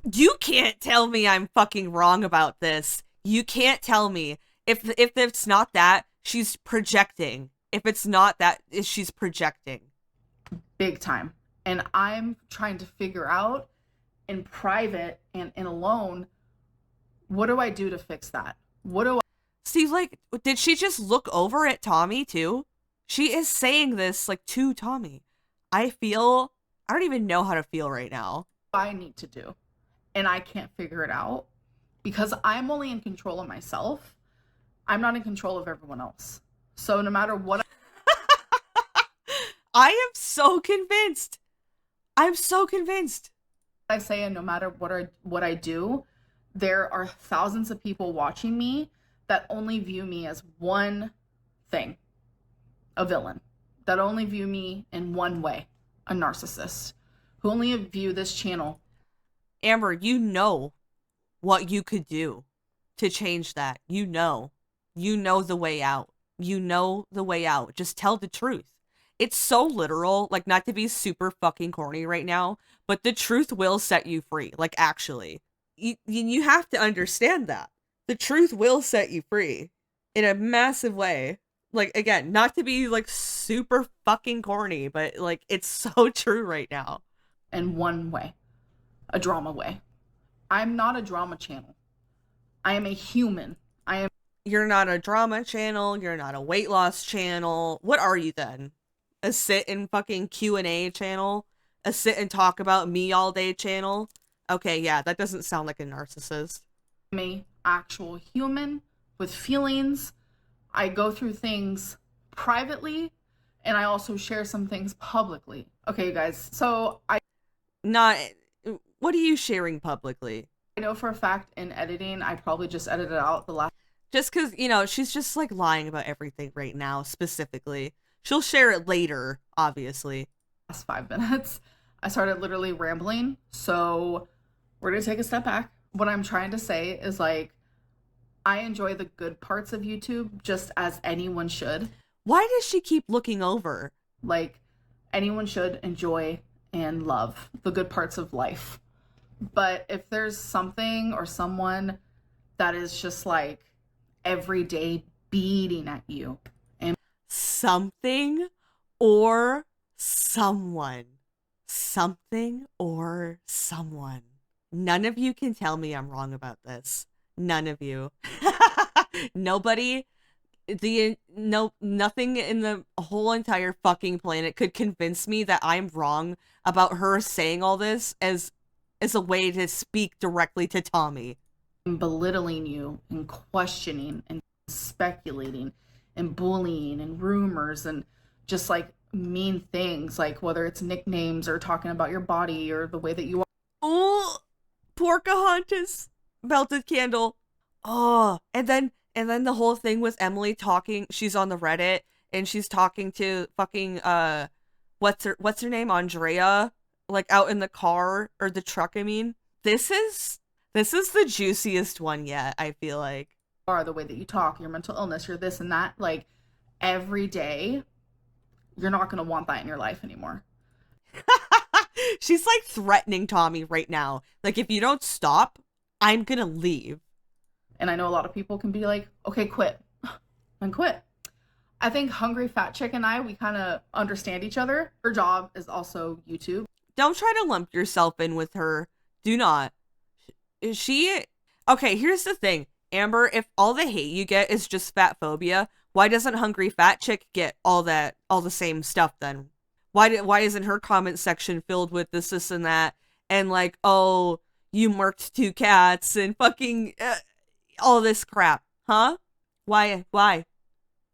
You can't tell me I'm fucking wrong about this. You can't tell me. If it's not that, she's projecting. If it's not that, she's projecting. Big time. And I'm trying to figure out in private and in alone, what do I do to fix that? What do See, like, did she just look over at Tommy too? She is saying this like to Tommy. I don't even know how to feel right now. I need to do? And I can't figure it out because I'm only in control of myself. I'm not in control of everyone else. So no matter what I am so convinced. I'm so convinced. I say and no matter what I do, there are thousands of people watching me that only view me as one thing, a villain, that only view me in one way, a narcissist, who only view this channel. Amber, you know what you could do to change that. You know the way out. You know the way out. Just tell the truth. It's so literal, like, not to be super fucking corny right now, but the truth will set you free. Like, actually, you have to understand that. The truth will set you free in a massive way. Like, again, not to be, like, super fucking corny, but, like, it's so true right now. In one way, a drama way. I'm not a drama channel. I am a human. You're not a drama channel. You're not a weight loss channel. What are you then? A sit and fucking Q&A channel? A sit and talk about me all day channel? Okay, yeah, that doesn't sound like a narcissist. I'm a actual human with feelings. I go through things privately and I also share some things publicly. Okay, you guys. So what are you sharing publicly? I know for a fact in editing, I probably just edited out the last. Just because, you know, she's just like lying about everything right now, specifically. She'll share it later, obviously. Last 5 minutes, I started literally rambling. So we're gonna take a step back. What I'm trying to say is like, I enjoy the good parts of YouTube just as anyone should. Why does she keep looking over? Like, anyone should enjoy and love the good parts of life. But if there's something or someone that is just like every day beating at you and Something or someone. Something or someone. None of you can tell me I'm wrong about this. None of you. Nobody, nothing in the whole entire fucking planet could convince me that I'm wrong about her saying all this as a way to speak directly to Tommy. belittling you and questioning and speculating and bullying and rumors and just like mean things, like whether it's nicknames or talking about your body or the way that you are. Oh, Pocahontas, melted candle. Oh, and then the whole thing with Emily talking. She's on the Reddit and she's talking to fucking what's her name, Andrea, like out in the car or the truck. I mean, this is the juiciest one yet. I feel like Are the way that you talk, your mental illness, your this and that, like every day, you're not going to want that in your life anymore. she's like threatening Tommy right now. Like, if you don't stop, I'm gonna leave. And I know a lot of people can be like, okay, quit and quit. I think Hungry Fat Chick and I, we kind of understand each other. Her job is also YouTube. Don't try to lump yourself in with her. Do not. She okay, here's the thing. Amber, if all the hate you get is just fat phobia, why doesn't Hungry Fat Chick get all the same stuff then? Why isn't her comment section filled with this and that and like, oh, you murked 2 cats and fucking all this crap, huh? Why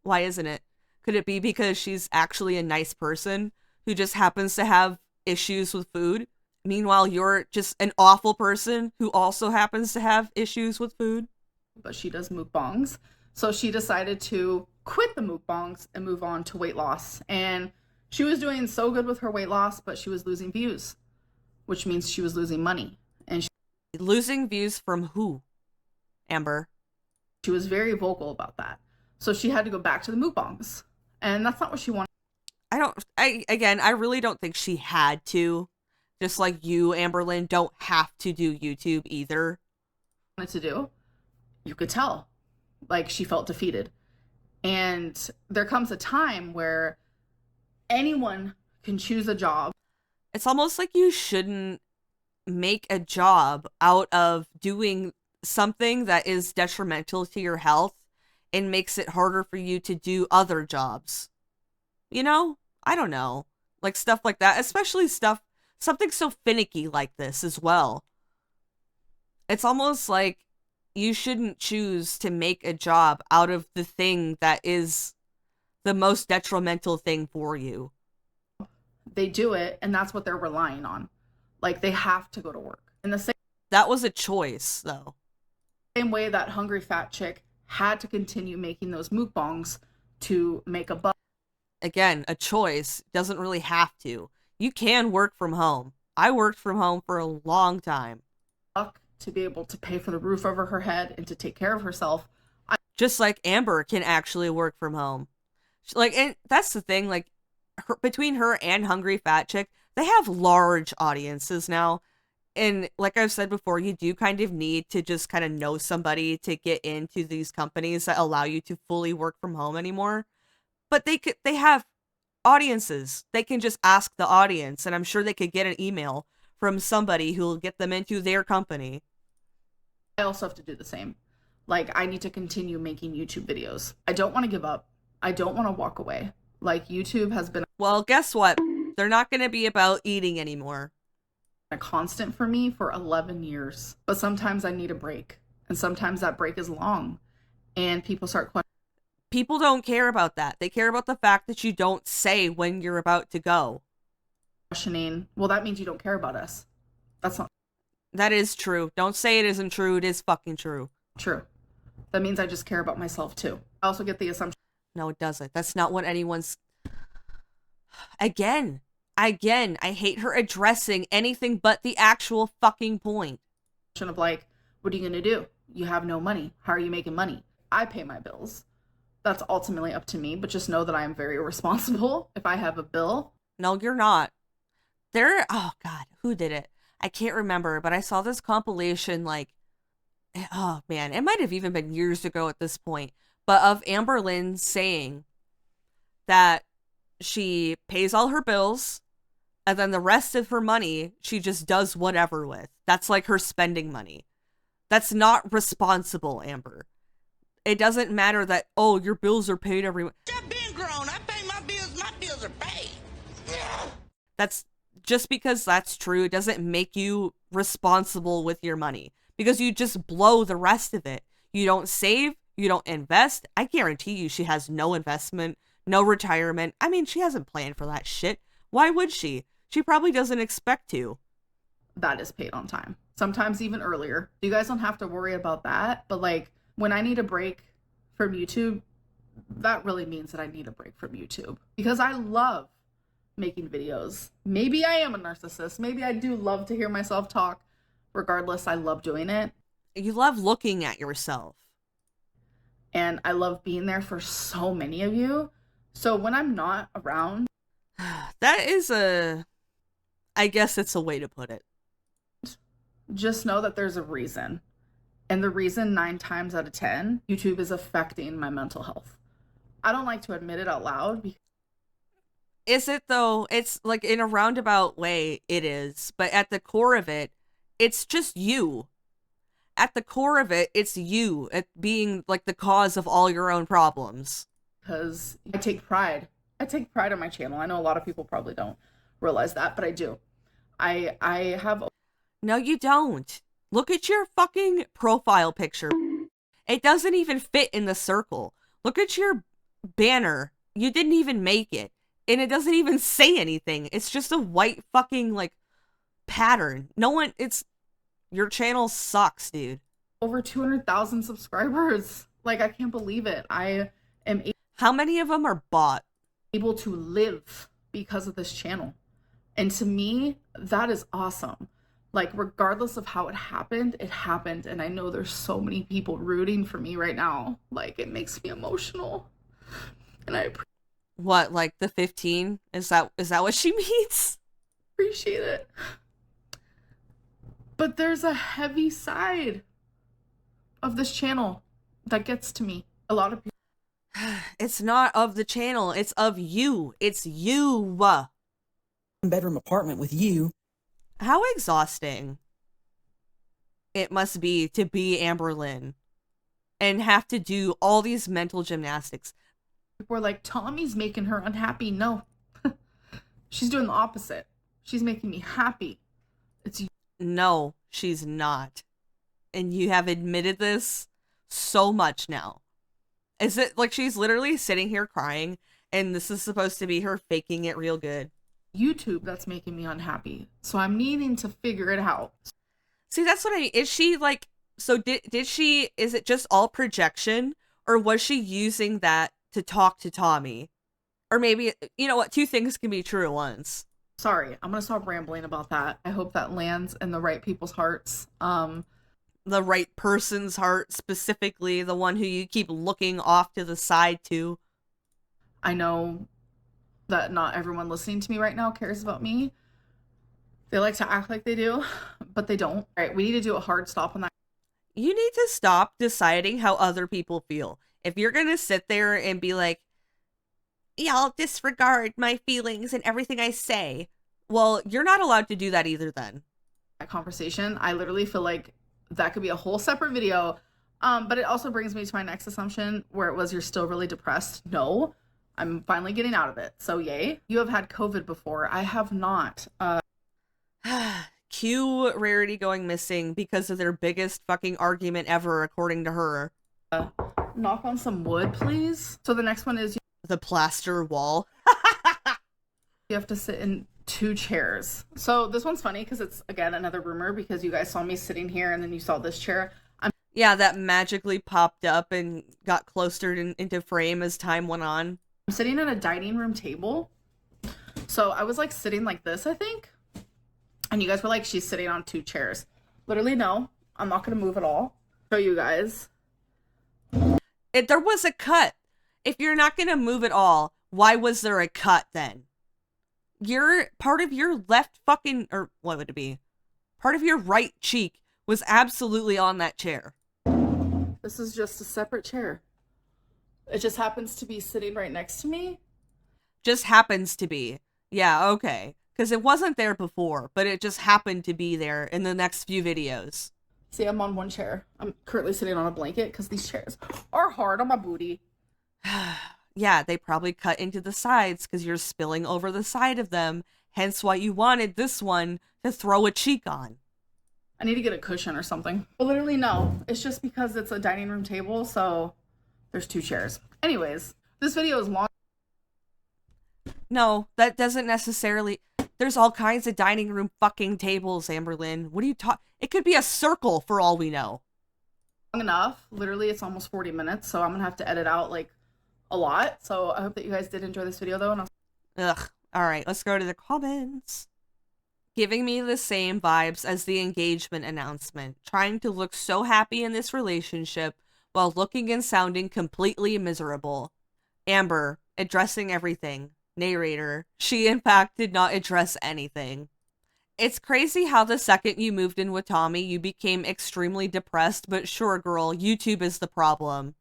isn't it? Could it be because she's actually a nice person who just happens to have issues with food? Meanwhile, you're just an awful person who also happens to have issues with food. But she does mukbangs. So she decided to quit the mukbangs and move on to weight loss. And she was doing so good with her weight loss, but she was losing views, which means she was losing money. And losing views from who, Amber? She was very vocal about that. So she had to go back to the mukbangs. And that's not what she wanted. I really don't think she had to. Just like you, Amberlynn, don't have to do YouTube either. To do. You could tell. Like, she felt defeated. And there comes a time where anyone can choose a job. It's almost like you shouldn't make a job out of doing something that is detrimental to your health and makes it harder for you to do other jobs. You know? I don't know. Like stuff like that, especially something so finicky like this as well. It's almost like you shouldn't choose to make a job out of the thing that is the most detrimental thing for you. They do it, and that's what they're relying on. Like, they have to go to work. In the same That was a choice, though. Same way that Hungry Fat Chick had to continue making those mukbangs to make a buck. Again, a choice doesn't really have to. You can work from home. I worked from home for a long time. To be able to pay for the roof over her head and to take care of herself. Just like Amber can actually work from home. Like, and that's the thing, like, between her and Hungry Fat Chick, they have large audiences now. And like I've said before, you do kind of need to just kind of know somebody to get into these companies that allow you to fully work from home anymore. But they have audiences. They can just ask the audience, and I'm sure they could get an email from somebody who will get them into their company. I also have to do the same. Like, I need to continue making YouTube videos. I don't want to give up. I don't want to walk away. Like, YouTube has been Well, guess what? They're not going to be about eating anymore. A constant for me for 11 years. But sometimes I need a break. And sometimes that break is long. And people start questioning. People don't care about that. They care about the fact that you don't say when you're about to go. Well, that means you don't care about us. That's not That is true. Don't say it isn't true. It is fucking true. true. That means I just care about myself too. I also get the assumption No, it doesn't. That's not what anyone's... Again, I hate her addressing anything but the actual fucking point. of like, what are you going to do? You have no money. How are you making money? I pay my bills. That's ultimately up to me, but just know that I am very responsible if I have a bill. No, you're not. Oh God, who did it? I can't remember, but I saw this compilation like, oh man, it might have even been years ago at this point, but of Amber Lynn saying that she pays all her bills and then the rest of her money she just does whatever with. That's like her spending money. That's not responsible, Amber. It doesn't matter that, oh, your bills are paid every month. I've been grown. I pay my bills are paid. That's just because that's true, it doesn't make you responsible with your money because you just blow the rest of it. You don't save, you don't invest. I guarantee you she has no investment, no retirement. I mean, she hasn't planned for that shit. Why would she? She probably doesn't expect to. That is paid on time. Sometimes even earlier. You guys don't have to worry about that. But like when I need a break from YouTube, that really means that I need a break from YouTube because I love making videos. Maybe I am a narcissist. Maybe I do love to hear myself talk. Regardless, I love doing it. You love looking at yourself. And I love being there for so many of you. So when I'm not around, that is I guess it's a way to put it. Just know that there's a reason. And the reason 9 times out of 10, YouTube is affecting my mental health. I don't like to admit it out loud. Is it though? It's like in a roundabout way it is. But at the core of it, it's just you. At the core of it, it's you at being like the cause of all your own problems. Because I take pride. I take pride in my channel. I know a lot of people probably don't realize that, but I do. I have... No, you don't. Look at your fucking profile picture. It doesn't even fit in the circle. Look at your banner. You didn't even make it. And it doesn't even say anything. It's just a white fucking, like, pattern. Your channel sucks, dude. Over 200,000 subscribers. Like, I can't believe it. I am... How many of them are bought? Able to live because of this channel. And to me, that is awesome. Like, regardless of how it happened, and I know there's so many people rooting for me right now. Like, it makes me emotional. And I what, like the 15? Is that what she means? Appreciate it. But there's a heavy side of this channel that gets to me. A lot of people... It's not of the channel, it's of you. It's you. Bedroom apartment with you. How exhausting it must be to be Amber Lynn and have to do all these mental gymnastics. People are like, Tommy's making her unhappy. No. She's doing the opposite. She's making me happy. It's... No, she's not. And you have admitted this so much now. Is it like she's literally sitting here crying and this is supposed to be her faking it real good? YouTube that's making me unhappy. So I'm needing to figure it out. See, that's what I mean. Is she like, so did she, is it just all projection or was she using that to talk to Tommy? Or maybe, you know what, 2 things can be true at once. Sorry, I'm gonna stop rambling about that. I hope that lands in the right people's hearts. The right person's heart, specifically the one who you keep looking off to the side to. I know that not everyone listening to me right now cares about me. They like to act like they do, but they don't. All right, we need to do a hard stop on that. You need to stop deciding how other people feel. If you're gonna sit there and be like, y'all disregard my feelings and everything I say, well, you're not allowed to do that either then. That conversation, I literally feel like that could be a whole separate video. But it also brings me to my next assumption where it was, you're still really depressed. No, I'm finally getting out of it. So yay. You have had COVID before. I have not. Cue Rarity going missing because of their biggest fucking argument ever, according to her. Knock on some wood, please. So the next one is the plaster wall. you have to sit in 2 chairs. So this one's funny because it's, again, another rumor because you guys saw me sitting here and then you saw this chair. Yeah, that magically popped up and got closer into frame as time went on. I'm sitting at a dining room table. So I was like sitting like this, I think. And you guys were like, she's sitting on 2 chairs. Literally, no. I'm not going to move at all. Show you guys. There was a cut. If you're not going to move at all, why was there a cut then? Part of your left fucking, or what would it be? Part of your right cheek was absolutely on that chair. This is just a separate chair. It just happens to be sitting right next to me. Just happens to be. Yeah, okay. Because it wasn't there before, but it just happened to be there in the next few videos. See, I'm on one chair. I'm currently sitting on a blanket because these chairs are hard on my booty. Yeah, they probably cut into the sides because you're spilling over the side of them, hence why you wanted this one to throw a cheek on. I need to get a cushion or something. But literally, no. It's just because it's a dining room table, so there's 2 chairs. Anyways, this video is long. No, that doesn't necessarily... There's all kinds of dining room fucking tables, Amberlynn. What are you talking... It could be a circle for all we know. Long enough. Literally, it's almost 40 minutes, so I'm gonna have to edit out, like, a lot. So I hope that you guys did enjoy this video, though. And Ugh. Alright, let's go to the comments. Giving me the same vibes as the engagement announcement. Trying to look so happy in this relationship while looking and sounding completely miserable. Amber, addressing everything. Narrator, she in fact did not address anything. It's crazy how the second you moved in with Tommy, you became extremely depressed, but sure girl, YouTube is the problem.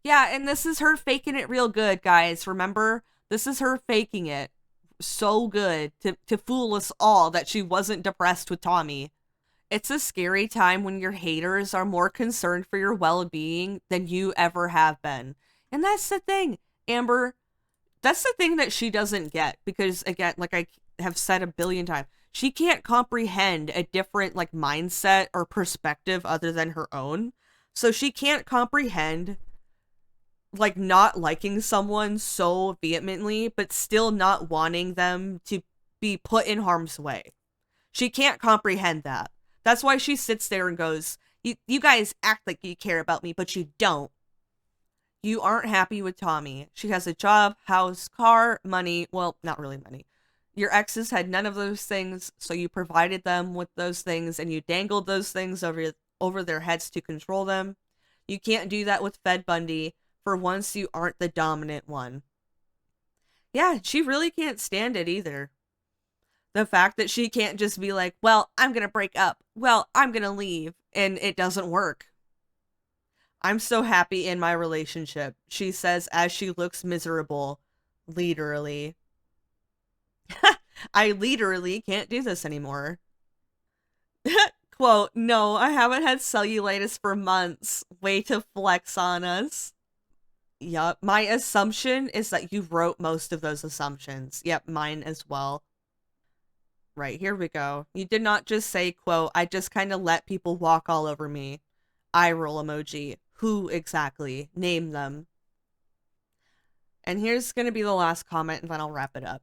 Yeah, and this is her faking it real good, guys. Remember? This is her faking it so good to fool us all that she wasn't depressed with Tommy. It's a scary time when your haters are more concerned for your well-being than you ever have been. And that's the thing, Amber. That's the thing that she doesn't get, because again, like I have said a billion times, she can't comprehend a different like mindset or perspective other than her own. So she can't comprehend like not liking someone so vehemently, but still not wanting them to be put in harm's way. She can't comprehend that. That's why she sits there and goes, you guys act like you care about me, but you don't. You aren't happy with Tommy. She has a job, house, car, money. Well, not really money. Your exes had none of those things, so you provided them with those things and you dangled those things over their heads to control them. You can't do that with Fed Bundy. For once, you aren't the dominant one. Yeah, she really can't stand it either. The fact that she can't just be like, well, I'm gonna break up. Well, I'm gonna leave. And it doesn't work. I'm so happy in my relationship, she says as she looks miserable. Literally. I literally can't do this anymore. Quote, no, I haven't had cellulitis for months. Way to flex on us. Yup, my assumption is that you wrote most of those assumptions. Yep, mine as well. Right, here we go. You did not just say, quote, I just kind of let people walk all over me. Eye roll emoji. Who exactly? Name them. And here's going to be the last comment, and then I'll wrap it up.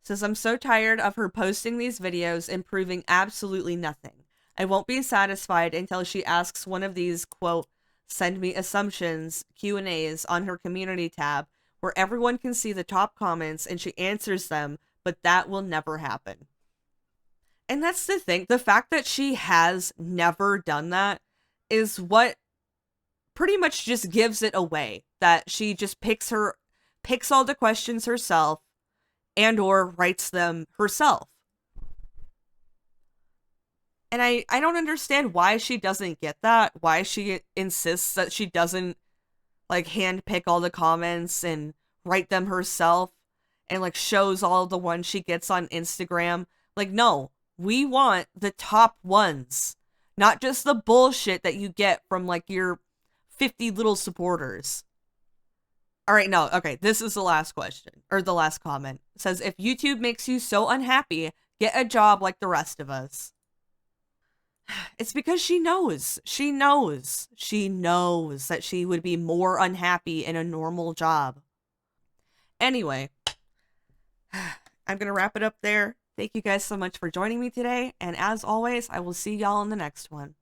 It says, I'm so tired of her posting these videos and proving absolutely nothing. I won't be satisfied until she asks one of these, quote, send me assumptions, Q&As on her community tab, where everyone can see the top comments and she answers them, but that will never happen. And that's the thing. The fact that she has never done that is what pretty much just gives it away, that she just picks all the questions herself and or writes them herself. And I don't understand why she doesn't get that, why she insists that she doesn't like handpick all the comments and write them herself and like shows all the ones she gets on Instagram. Like, no, we want the top ones, not just the bullshit that you get from like your 50 little supporters. All right, no, okay, this is the last question, or the last comment. It says, if YouTube makes you so unhappy, get a job like the rest of us. It's because she knows that she would be more unhappy in a normal job. Anyway, I'm going to wrap it up there. Thank you guys so much for joining me today. And as always, I will see y'all in the next one.